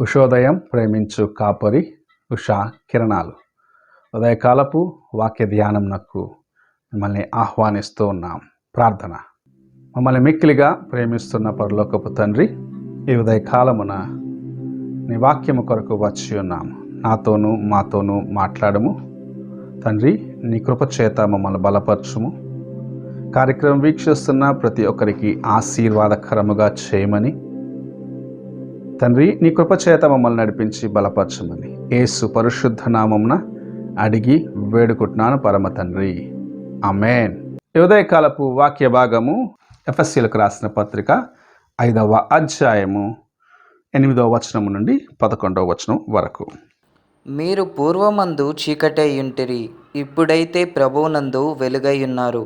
ఉషోదయం ప్రేమించు కాపరి ఉషా కిరణాలు ఉదయకాలపు వాక్య ధ్యానంనకు మిమ్మల్ని ఆహ్వానిస్తూ ఉన్నాం. ప్రార్థన. మమ్మల్ని మిక్కిలిగా ప్రేమిస్తున్న పరలోకపు తండ్రి, ఈ ఉదయకాలమున నీ వాక్యము కొరకు వచ్చి ఉన్నాము. నాతోనూ మాతోనూ మాట్లాడము తండ్రి. నీ కృపచేత మమ్మల్ని బలపరచుము. కార్యక్రమం వీక్షిస్తున్న ప్రతి ఒక్కరికి ఆశీర్వాదకరముగా చేయమని తండ్రి, నీ కృపచేత మమ్మల్ని నడిపించి బలపరచమని యేసు పరిశుద్ధ నామమున అడిగి వేడుకుంటున్నాను పరమ తండ్రి, ఆమేన్. ఈ ఉదయకాలపు వాక్య భాగము ఎఫెసీయులకు రాసిన పత్రిక 5వ అధ్యాయము 8వ వచనము నుండి 11వ వచనం వరకు. మీరు పూర్వమందు చీకటైయుంటిరి, ఇప్పుడైతే ప్రభువునందు వెలుగైయున్నారు.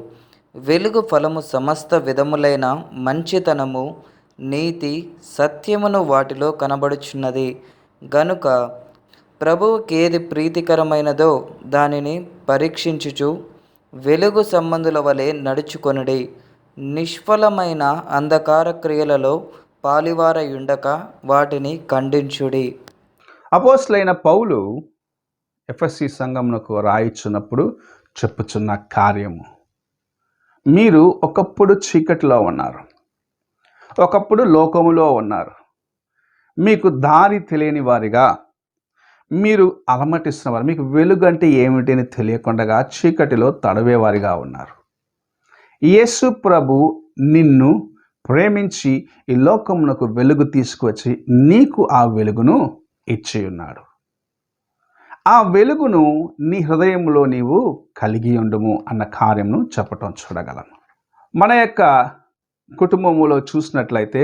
వెలుగు ఫలము సమస్త విధములైన మంచితనము, నీతి, సత్యమును వాటిలో కనబడుచున్నది. గనుక ప్రభువుకి ఏది ప్రీతికరమైనదో దానిని పరీక్షించుచు వెలుగు సంబంధుల వలె నడుచుకొనుడి. నిష్ఫలమైన అంధకార క్రియలలో పాలివారయుండక వాటిని ఖండించుడి. అపోస్తలుడైన పౌలు ఎఫెసీ సంఘమునకు రాయిచున్నప్పుడు చెప్పుచున్న కార్యము, మీరు ఒకప్పుడు చీకటిలో ఉన్నారు, ఒకప్పుడు లోకములో ఉన్నారు. మీకు దారి తెలియని వారిగా మీరు అలమటిస్తున్న వారు, మీకు వెలుగు అంటే ఏమిటి అని తెలియకుండా చీకటిలో తడవేవారిగా ఉన్నారు. యేసు ప్రభు నిన్ను ప్రేమించి ఈ లోకమునకు వెలుగు తీసుకువచ్చి నీకు ఆ వెలుగును ఇచ్చి ఉన్నాడు. ఆ వెలుగును నీ హృదయంలో నీవు కలిగి ఉండుము అన్న కార్యమును చెప్పటం చూడగలము. మన యొక్క కుటుంబములో చూసినట్లయితే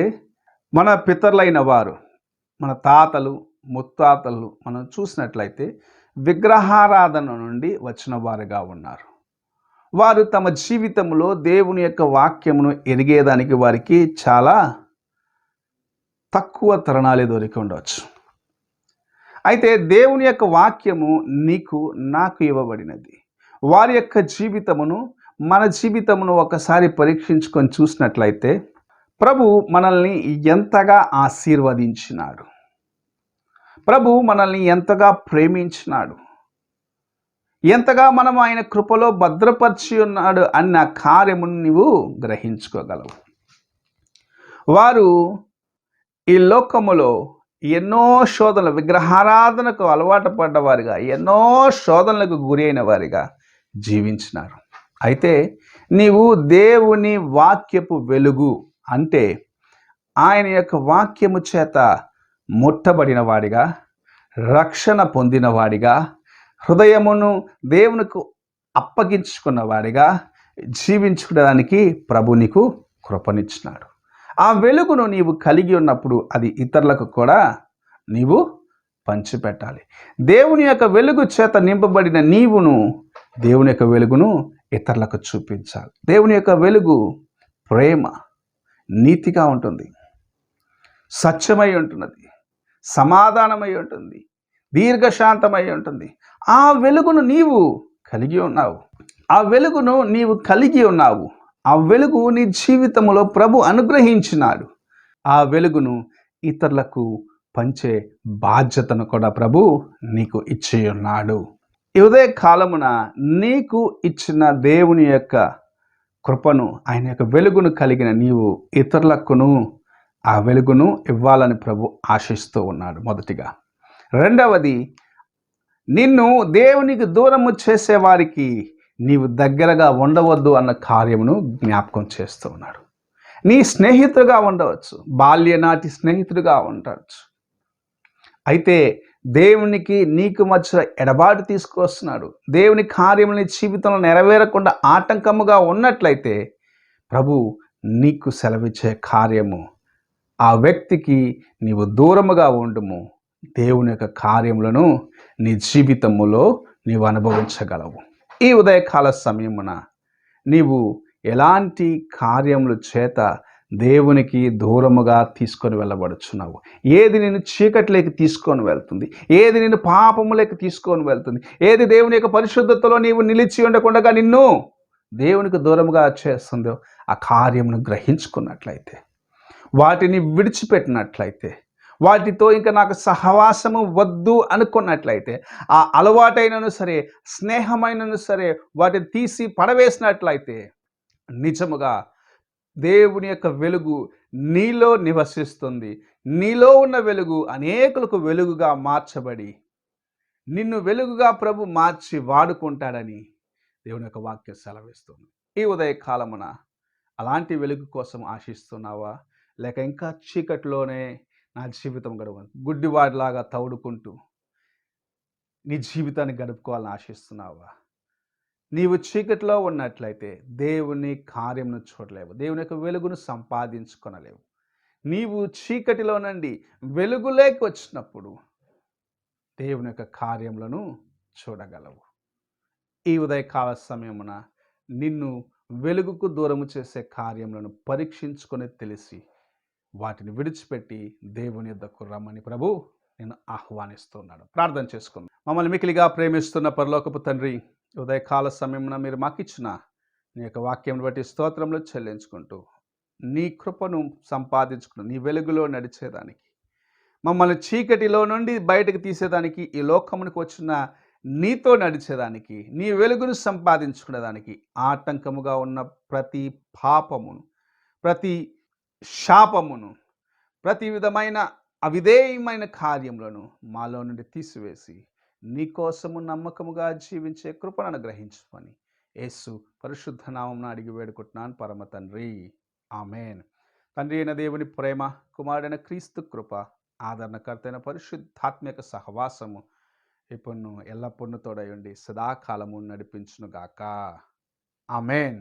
మన పితరులైన వారు, మన తాతలు ముత్తాతలు మనం చూసినట్లయితే విగ్రహారాధన నుండి వచ్చిన వారుగా ఉన్నారు. వారు తమ జీవితంలో దేవుని యొక్క వాక్యమును ఎరిగేదానికి వారికి చాలా తక్కువ తరుణాలే దొరికి ఉండవచ్చు. అయితే దేవుని యొక్క వాక్యము నీకు నాకు ఇవ్వబడినది. వారి యొక్క జీవితమును మన జీవితమును ఒకసారి పరీక్షించుకొని చూసినట్లయితే ప్రభు మనల్ని ఎంతగా ఆశీర్వదించినాడు, ప్రభు మనల్ని ఎంతగా ప్రేమించినాడు, ఎంతగా మనం ఆయన కృపలో భద్రపరిచి ఉన్నాడు అన్న కార్యమును నీవు గ్రహించుకోగలవు. వారు ఈ లోకములో ఎన్నో శోధనలు, విగ్రహారాధనకు అలవాటు పడ్డవారిగా, ఎన్నో శోధనలకు గురి అయిన వారిగా జీవించినారు. అయితే నీవు దేవుని వాక్యపు వెలుగు అంటే ఆయన యొక్క వాక్యము చేత ముట్టబడిన వాడిగా, రక్షణ పొందిన వాడిగా, హృదయమును దేవునికి అప్పగించుకున్న వాడిగా జీవించుకోవడానికి ప్రభు నీకు కృపనిచ్చినాడు. ఆ వెలుగును నీవు కలిగి ఉన్నప్పుడు అది ఇతరులకు కూడా నీవు పంచిపెట్టాలి. దేవుని యొక్క వెలుగు చేత నింపబడిన నీవును దేవుని యొక్క వెలుగును ఇతరులకు చూపించాలి. దేవుని యొక్క వెలుగు ప్రేమ, నీతిగా ఉంటుంది, సత్యమై ఉంటున్నది, సమాధానమై ఉంటుంది, దీర్ఘశాంతమై ఉంటుంది. ఆ వెలుగును నీవు కలిగి ఉన్నావు. ఆ వెలుగును నీవు కలిగి ఉన్నావు. ఆ వెలుగు నీ జీవితంలో ప్రభు అనుగ్రహించినాడు. ఆ వెలుగును ఇతరులకు పంచే బాధ్యతను కూడా ప్రభు నీకు ఇచ్చి ఉన్నాడు. ఈ ఉదయ కాలమున నీకు ఇచ్చిన దేవుని యొక్క కృపను, ఆయన యొక్క వెలుగును కలిగిన నీవు ఇతరులకును ఆ వెలుగును ఇవ్వాలని ప్రభు ఆశిస్తూ ఉన్నాడు. మొదటిగా. రెండవది, నిన్ను దేవునికి దూరము చేసేవారికి నీవు దగ్గరగా ఉండవద్దు అన్న కార్యమును జ్ఞాపకం చేస్తూ ఉన్నాడు. నీ స్నేహితుడుగా ఉండవచ్చు, బాల్యనాటి స్నేహితుడిగా ఉండవచ్చు. అయితే దేవునికి నీకు మధ్య ఎడబాటు తీసుకొస్తున్నాడు, దేవుని కార్యముని జీవితంలో నెరవేరకుండా ఆటంకముగా ఉన్నట్లయితే ప్రభు నీకు సెలవిచ్చే కార్యము, ఆ వ్యక్తికి నీవు దూరముగా ఉండుము. దేవుని యొక్క కార్యములను నీ జీవితములో నీవు అనుభవించగలవు. ఈ ఉదయకాల సమయమున నీవు ఎలాంటి కార్యముల చేత దేవునికి దూరముగా తీసుకొని వెళ్ళబడుచున్నావు. ఏది నిన్ను చీకటిలోకి తీసుకొని వెళ్తుంది, ఏది నిన్ను పాపములోకి తీసుకొని వెళ్తుంది, ఏది దేవుని యొక్క పరిశుద్ధతలో నీవు నిలిచి ఉండకుండా నిన్ను దేవునికి దూరముగా చేస్తుందో ఆ కార్యమును గ్రహించుకున్నట్లయితే, వాటిని విడిచిపెట్టినట్లయితే, వాటితో ఇంకా నాకు సహవాసము వద్దు అనుకున్నట్లయితే, ఆ అలవాటైనను సరే, స్నేహమైనను సరే, వాటిని తీసి పడవేసినట్లయితే, నిజముగా దేవుని యొక్క వెలుగు నీలో నివసిస్తుంది. నీలో ఉన్న వెలుగు అనేకులకు వెలుగుగా మార్చబడి, నిన్ను వెలుగుగా ప్రభు మార్చి వాడుకుంటాడని దేవుని యొక్క వాక్యం సెలవిస్తుంది. ఈ ఉదయకాలమున అలాంటి వెలుగు కోసం ఆశిస్తున్నావా? లేక ఇంకా చీకటిలోనే నా జీవితం గుడ్డివాడిలాగా తౌడుకుంటూ నీ జీవితాన్ని గడుపుకోవాలని ఆశిస్తున్నావా? నీవు చీకటిలో ఉన్నట్లయితే దేవుని కార్యమును చూడలేవు, దేవుని యొక్క వెలుగును సంపాదించుకొనలేవు. నీవు చీకటిలో నుండి వెలుగులోకి వచ్చినప్పుడు దేవుని యొక్క కార్యములను చూడగలవు. ఈ ఉదయకాల సమయమున నిన్ను వెలుగుకు దూరము చేసే కార్యములను పరీక్షించుకొని తెలిసి వాటిని విడిచిపెట్టి దేవుని యొద్దకు రమ్మని ప్రభు నేను ఆహ్వానిస్తున్నాడు. ప్రార్థన చేసుకుందాం. మమ్మల్ని మికిలిగా ప్రేమిస్తున్న పరలోకపు తండ్రి, ఉదయకాల సమయమున మీరు మాకు ఇచ్చిన నీ యొక్క వాక్యం బట్టి స్తోత్రములు చెల్లించుకుంటూ, నీ కృపను సంపాదించుకుని నీ వెలుగులో నడిచేదానికి, మమ్మల్ని చీకటిలో నుండి బయటకు తీసేదానికి, ఈ లోకమునికి వచ్చిన నీతో నడిచేదానికి, నీ వెలుగును సంపాదించుకునేదానికి ఆటంకముగా ఉన్న ప్రతి పాపమును, ప్రతి శాపమును, ప్రతి విధమైన అవిధేయమైన కార్యములను మాలో నుండి తీసివేసి నీ కోసము నమ్మకముగా జీవించే కృపను అనుగ్రహించమని యేసు పరిశుద్ధ నామమున అడిగి వేడుకుంటున్నాను పరమ తండ్రి, ఆమేన్. తండ్రి అయిన దేవుని ప్రేమ, కుమారుడైన క్రీస్తు కృప, ఆదరణకర్తైన పరిశుద్ధాత్మిక సహవాసము ఇప్పుడు ఎల్లప్పుడూ తోడయుండి సదాకాలము నడిపించునుగాక. ఆమేన్.